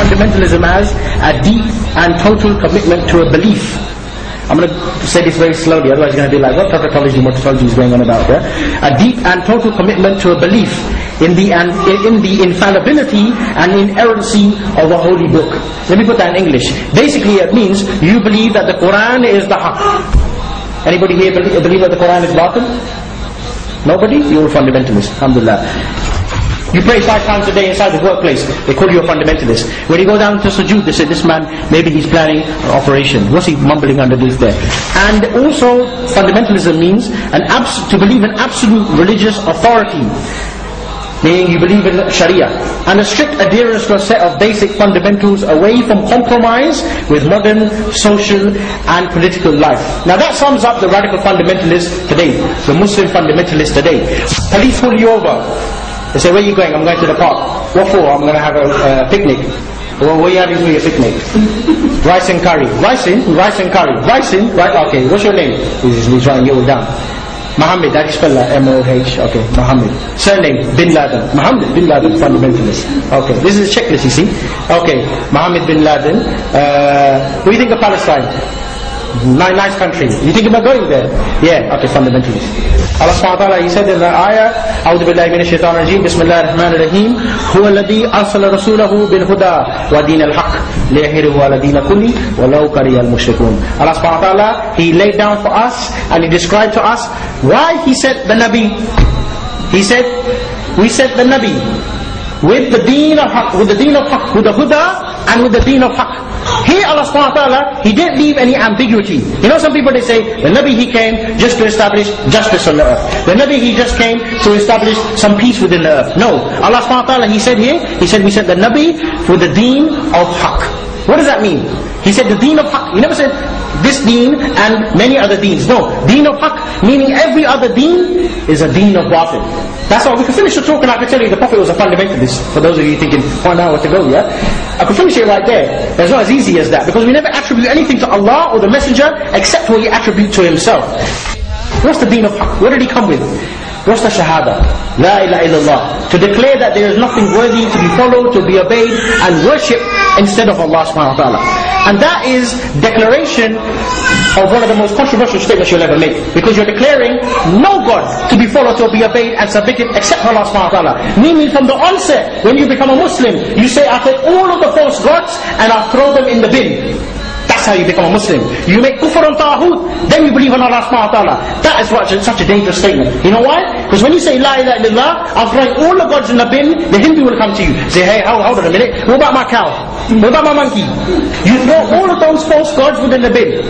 Fundamentalism as a deep and total commitment to a belief. I'm going to say this very slowly, otherwise you're going to be like, what prophetology, mortology is going on about there? A deep and total commitment to a belief in the infallibility and inerrancy of a holy book. Let me put that in English. Basically it means you believe that the Quran is the haqq. Anybody here believe that the Quran is batil? Nobody? You're a fundamentalist. Alhamdulillah. You pray 5 times a day inside the workplace, they call you a fundamentalist. When you go down to sujood, they say, this man, maybe he's planning an operation. What's he mumbling underneath there? And also, fundamentalism means to believe in absolute religious authority, meaning you believe in Sharia, and a strict adherence to a set of basic fundamentals away from compromise with modern social and political life. Now that sums up the radical fundamentalist today, the Muslim fundamentalist today. Police pull you over. They say, where are you going? I'm going to the park. What for? I'm going to have a picnic. Well, what are you having for your picnic? Rice and curry. Rice and curry. Rice in? Right, okay. What's your name? He's writing it all down. Muhammad, how do you spell that? M-O-H. Okay, Muhammad. Surname, Bin Laden. Muhammad Bin Laden, fundamentalist. Okay, this is a checklist, you see. Okay, Muhammad Bin Laden. What do you think of Palestine? Nice country. You think about going there? Yeah, okay, fundamentalist. Allah subhanahu wa ta'ala, He said in the ayah, A'udhu billahi minash shaitanir rajeem, Bismillahir Rahmanir Rahim, Huwa alladhi arsala rasulahu bil huda wa dinil haqq liyahhirahu ala din kulli walau karihal mushrikun. Allah subhanahu wa ta'ala, He laid down for us and He described to us why He sent the Nabi. He said, we sent the Nabi with the deen of haqq, with the huda and with the deen of haqq. Here Allah subhanahu wa ta'ala, He didn't leave any ambiguity. You know, some people they say, the Nabi he came just to establish justice on the earth. The Nabi he just came to establish some peace within the earth. No, Allah subhanahu wa ta'ala, He said here, He said we sent the Nabi for the deen of haqq. What does that mean? He said the deen of haqq. He never said this deen and many other deens. No, deen of haqq, meaning every other deen is a deen of batil. That's all. We can finish the talk and I can tell you the Prophet was a fundamentalist. For those of you thinking 1 hour to go, yeah? I could finish it right there. It's not as easy as that, because we never attribute anything to Allah or the Messenger except what He attributes to Himself. What's the deen of haqq? What did He come with? What's the shahada? La ilaha illallah. To declare that there is nothing worthy to be followed, to be obeyed and worshipped instead of Allah subhanahu wa ta'ala. And that is declaration of one of the most controversial statements you'll ever make. Because you're declaring no God to be followed, to be obeyed and submitted except Allah subhanahu wa ta'ala. Meaning from the onset, when you become a Muslim, you say, I take all of the false gods and I throw them in the bin. That's how you become a Muslim. You make kufr and ta'hud, then you believe in Allah subhanahu wa ta'ala. That is such a dangerous statement. You know why? Because when you say La ilaha illallah, I'm throwing all the gods in the bin, the Hindu will come to you. Say, hey, hold on a minute. What about my cow? What about my monkey? You throw all of those false gods within the bin.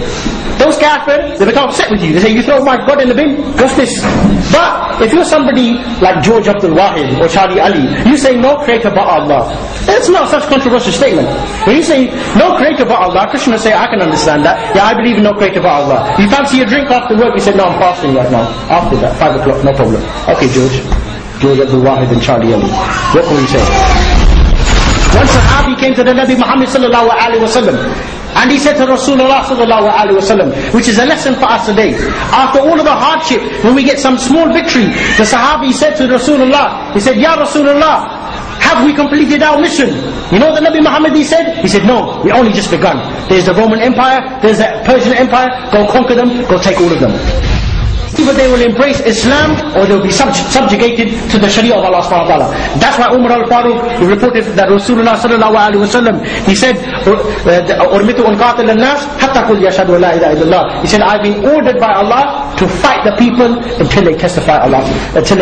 Those kafir, they become upset with you. They say, you throw my God in the bin? What's this? But if you're somebody like George Abdul Wahid or Charlie Ali, you say no creator but Allah. It's not such a controversial statement. When you say no creator but Allah, Christians will say, I can understand that. Yeah, I believe in no creator but Allah. You fancy a drink after work? You said, no, I'm fasting right now. After that, 5 o'clock, no problem. Okay, George Abdul Wahid and Charlie Ali. What can we say? One Sahabi came to the Nabi Muhammad sallallahu alaihi wasallam, and he said to Rasulullah sallallahu alaihi wasallam, which is a lesson for us today. After all of the hardship, when we get some small victory, the Sahabi said to Rasulullah, he said, Ya Rasulullah, have we completed our mission? You know what the Nabi Muhammad he said? He said, no, we only just begun. There's the Roman Empire, there's the Persian Empire, go conquer them, go take all of them. Either they will embrace Islam or they will be subjugated to the Sharia of Allah subhanahu wa ta'ala. That's why Umar al-Faruq reported that Rasulullah sallallahu alaihi wasallam, he said, "Urmitu an qatil an-nas hatta qul yashhadu la ilaha illallah." He said, I've been ordered by Allah to fight the people until they testify la ilaha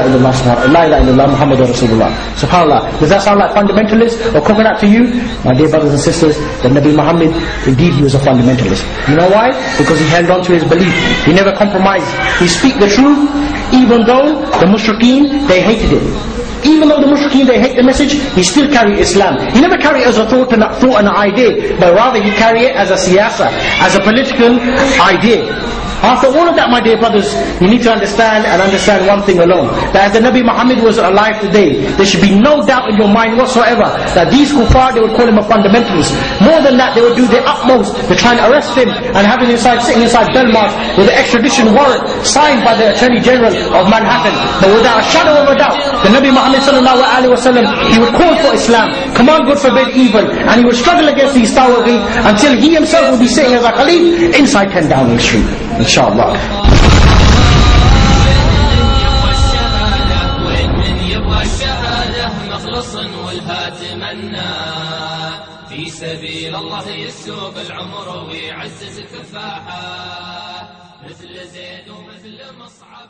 illallah, la ilaha illallah Muhammadur Rasulullah. SubhanAllah. Does that sound like fundamentalist or coconut to you? My dear brothers and sisters, the Nabi Muhammad, indeed he was a fundamentalist. You know why? Because he held on to his belief. He never compromised. He speak the truth, even though the mushrikeen, they hated it. Even though the mushrikeen, they hate the message, he still carried Islam. He never carried it as a thought and an idea, but rather he carried it as a siyasa, as a political idea. After all of that, my dear brothers, you need to understand one thing alone. That as the Nabi Muhammad was alive today, there should be no doubt in your mind whatsoever that these kuffar, they would call him a fundamentalist. More than that, they would do their utmost to try and arrest him and have him sitting inside Belmarsh with an extradition warrant signed by the Attorney General of Manhattan. But without a shadow of a doubt, the Nabi Muhammad sallallahu alaihi wasallam, he would call for Islam, command good, forbid evil, and he would struggle against these tawaghi until he himself would be sitting as a Khalif inside 10 Downing Street. Inshallah. في سبيل الله يسوق العمر ويعزز كفاحه مثل زيد ومثل مصعب